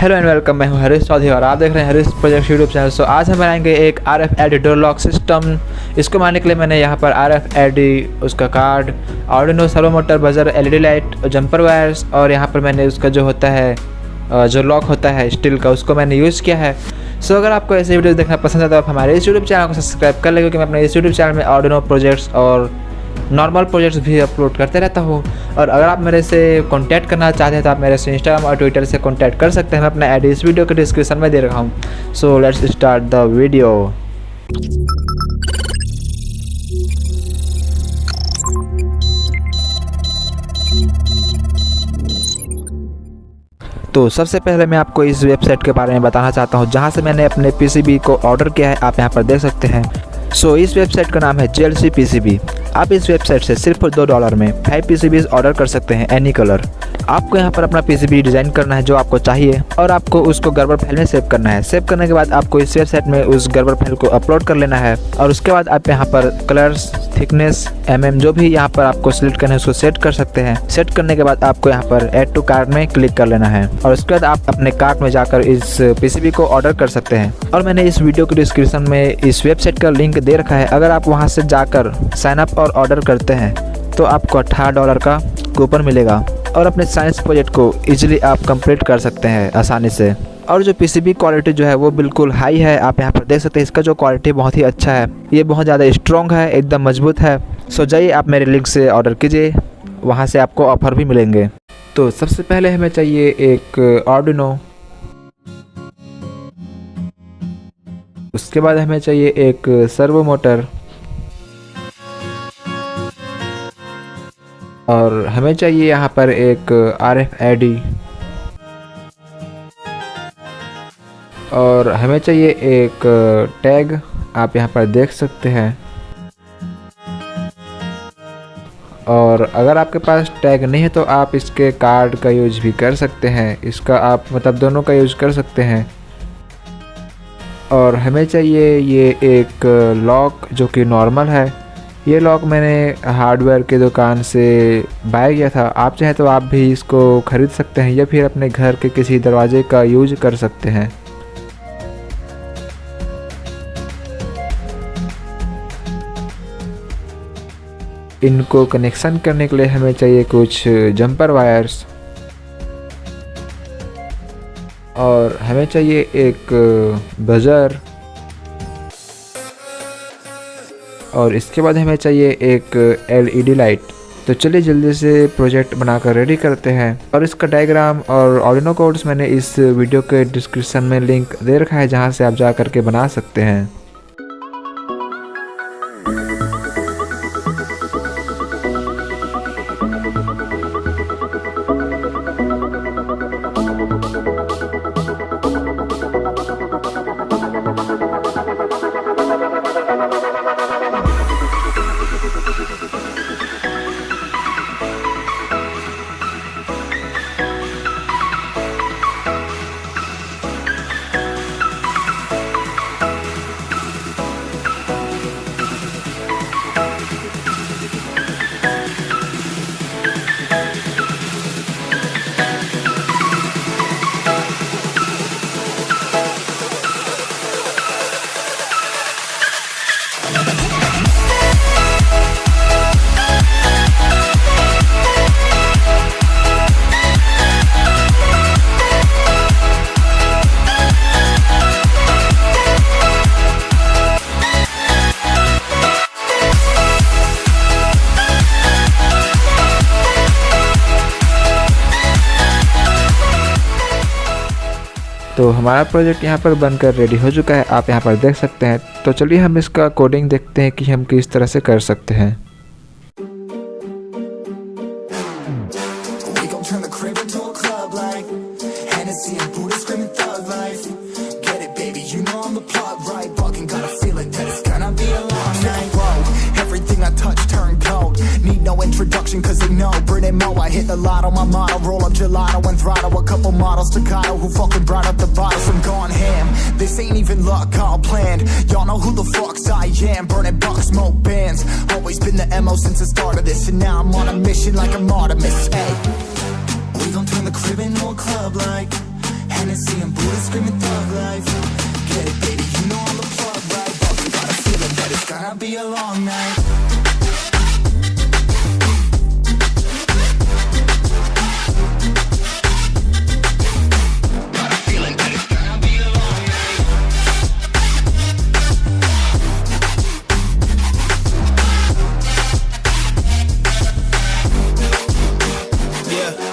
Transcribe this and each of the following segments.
Hello and welcome, मैं हूं हरीश चौधरी और आप देख रहे हैं हरीश प्रोजेक्ट यूट्यूब चैनल। सो आज हम बनाएंगे एक RFID डोर लॉक सिस्टम। इसको बनाने के लिए मैंने यहाँ पर RFID, उसका card, Arduino, servo motor, buzzer, LED light, jumper wires और यहाँ पर मैंने उसका जो होता है जो लॉक होता है स्टील का, उसको मैंने यूज़ किया है। सो अगर आपको ऐसे वीडियो देखना पसंद है तो आप हमारे इस यूट्यूब चैनल को सब्सक्राइब कर लें, क्योंकि मैं अपने इस यूट्यूब चैनल में आर्डिनो प्रोजेक्ट्स और नॉर्मल प्रोजेक्ट्स भी अपलोड करते रहता हूँ। और अगर आप मेरे से कांटेक्ट करना चाहते हैं तो आप मेरे से इंस्टाग्राम और ट्विटर से कांटेक्ट कर सकते हैं। मैं अपना आईडी इस वीडियो के डिस्क्रिप्शन में दे रखा हूँ। So let's start the video. तो सबसे पहले मैं आपको इस वेबसाइट के बारे में बताना चाहता हूँ जहाँ से मैंने अपने PCB को ऑर्डर किया है। आप यहाँ पर देख सकते हैं। सो इस वेबसाइट का नाम है JLC PCB। आप इस वेबसाइट से सिर्फ $2 में 5 PCBs ऑर्डर कर सकते हैं, एनी कलर। आपको यहाँ पर अपना PCB डिज़ाइन करना है जो आपको चाहिए और आपको उसको गर्बर फाइल में सेव करना है। सेव करने के बाद आपको इस वेबसाइट में उस गर्बर फाइल को अपलोड कर लेना है और उसके बाद आप यहाँ पर कलर्स, थिकनेस, जो भी यहाँ पर आपको सिलेक्ट करना है उसको सेट कर सकते हैं। सेट करने के बाद आपको यहाँ पर ऐड टू कार्ट में क्लिक कर लेना है और उसके बाद आप अपने कार्ट में जाकर इस PCB को ऑर्डर कर सकते हैं। और मैंने इस वीडियो के डिस्क्रिप्शन में इस वेबसाइट का लिंक दे रखा है। अगर आप वहाँ से जाकर साइन अप और ऑर्डर करते हैं तो आपको $18 का कूपन मिलेगा और अपने साइंस प्रोजेक्ट को इजीली आप कंप्लीट कर सकते हैं आसानी से। और जो PCB क्वालिटी जो है वो बिल्कुल हाई है। आप यहाँ पर देख सकते हैं इसका जो क्वालिटी बहुत ही अच्छा है, ये बहुत ज़्यादा स्ट्रॉन्ग है, एकदम मजबूत है। सो जाइए आप मेरे लिंक से ऑर्डर कीजिए, वहाँ से आपको ऑफ़र भी मिलेंगे। तो सबसे पहले हमें चाहिए एक आर्डिनो, उसके बाद हमें चाहिए एक सर्वो मोटर और हमें चाहिए यहाँ पर एक RFID और हमें चाहिए एक टैग, आप यहाँ पर देख सकते हैं। और अगर आपके पास टैग नहीं है तो आप इसके कार्ड का यूज भी कर सकते हैं, इसका आप मतलब दोनों का यूज कर सकते हैं। और हमें चाहिए ये एक लॉक जो कि नॉर्मल है। ये लॉक मैंने हार्डवेयर की दुकान से बाय किया था। आप चाहें तो आप भी इसको ख़रीद सकते हैं या फिर अपने घर के किसी दरवाजे का यूज कर सकते हैं। इनको कनेक्शन करने के लिए हमें चाहिए कुछ जंपर वायर्स और हमें चाहिए एक बजर और इसके बाद हमें चाहिए एक LED लाइट। तो चलिए जल्दी से प्रोजेक्ट बनाकर रेडी करते हैं। और इसका डायग्राम और आर्डिनो कोड्स मैंने इस वीडियो के डिस्क्रिप्शन में लिंक दे रखा है, जहां से आप जा करके बना सकते हैं। तो हमारा प्रोजेक्ट यहाँ पर बनकर रेडी हो चुका है, आप यहाँ पर देख सकते हैं। तो चलिए हम इसका कोडिंग देखते हैं कि हम किस तरह से कर सकते हैं। Cause they know Brit and Mo, I hit the lotto, my motto, roll up gelato and throttle a couple models, staccato, who fucking brought up the bottles. I'm gone ham, this ain't even luck, all planned. Y'all know who the fucks I am, burning bucks, smoke bands. Always been the MO since the start of this, and now I'm on a mission like I'm Artemis. Hey, we gon' turn the crib into a club like Hennessy and Buddha screaming thug life. Get it, baby, you know I'm the plug, right? But I got a feeling that it's gonna be a long night.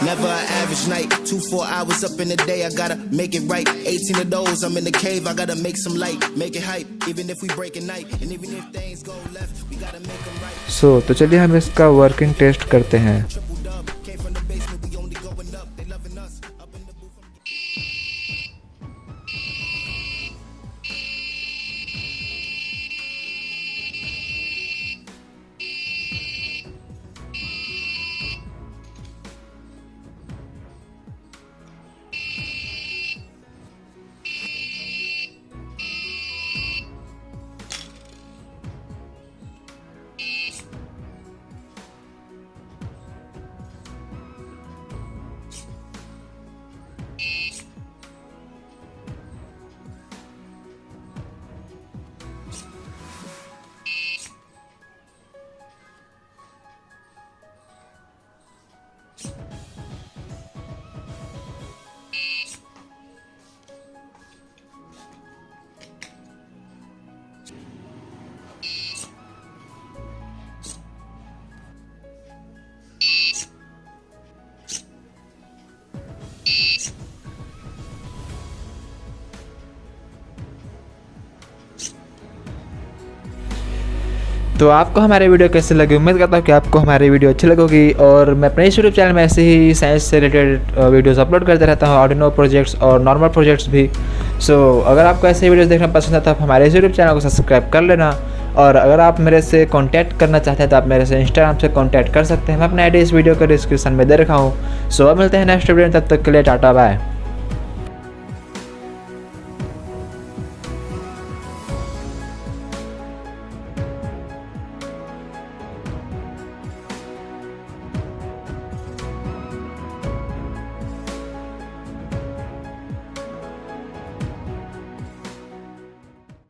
Never an average night, 2-4 hours up in the day, I gotta make it right. 18 of those, I'm in the cave, I gotta make some light, make it hype, even if we break at night, and even if things go left, we gotta make them right. तो चलिए हम इसका working test करते हैं। Triple dub, came from the basement, we only going up, they loving us, up in the booth. तो आपको हमारी video कैसे लगी, उम्मीद करता हूँ कि आपको हमारी वीडियो अच्छी लगेगी। और मैं अपने इस यूट्यूब चैनल में ऐसे ही साइंस से रिलेटेड वीडियोस अपलोड करते रहता हूँ, आर्डिनो प्रोजेक्ट्स और नॉर्मल प्रोजेक्ट्स भी। अगर आपको ऐसे वीडियोस देखना पसंद है तो आप हमारे इस यूट्यूब चैनल को सब्सक्राइब कर लेना। और अगर आप मेरे से कॉन्टैक्ट करना चाहते हैं तो आप मेरे से इंस्टाग्राम से कॉन्टैक्ट कर सकते हैं। मैं अपना आईडी इस वीडियो को डिस्क्रिप्शन में दे रखा हूँ। अब मिलते हैं नेक्स्ट वीडियो में, तब तक के लिए टाटा बाय।